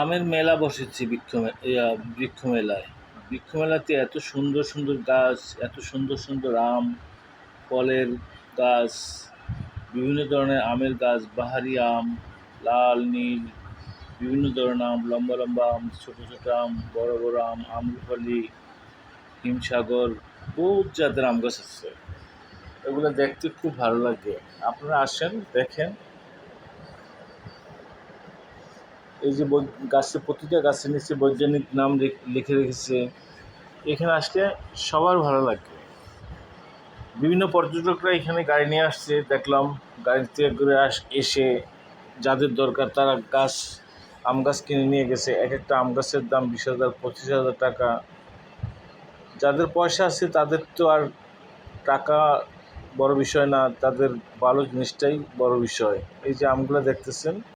আমের মেলা বসেছে বৃক্ষ মেলায়। বৃক্ষ মেলাতে এত সুন্দর সুন্দর গাছ, এত সুন্দর সুন্দর আম, ফলের গাছ, বিভিন্ন ধরনের আমের গাছ, বাহারি আম, লাল, নীল, বিভিন্ন ধরনের আম, লম্বা লম্বা আম, ছোট ছোট আম, বড় বড় আম, আম্রপালি, হিমসাগর, বহুত জাতের আম গাছ আছে। এগুলো দেখতে খুব ভালো লাগে। আপনারা আসেন, দেখেন। এই যে গাছের প্রতিটা গাছের নিচে বৈজ্ঞানিক নাম লিখে রেখেছে। এখানে আসলে সবার ভালো লাগবে। বিভিন্ন পর্যটকরা এখানে গাড়ি নিয়ে আসছে, দেখলাম। গাড়িতে করে এসে যাদের দরকার তারা আম গাছ কিনে নিয়ে গেছে। এক একটা আম গাছের দাম 20,000, 25,000 টাকা। যাদের পয়সা আছে তাদের তো আর টাকা বড় বিষয় না, তাদের ভালো জিনিসটাই বড় বিষয়। এই যে আমগুলো দেখতেছেন,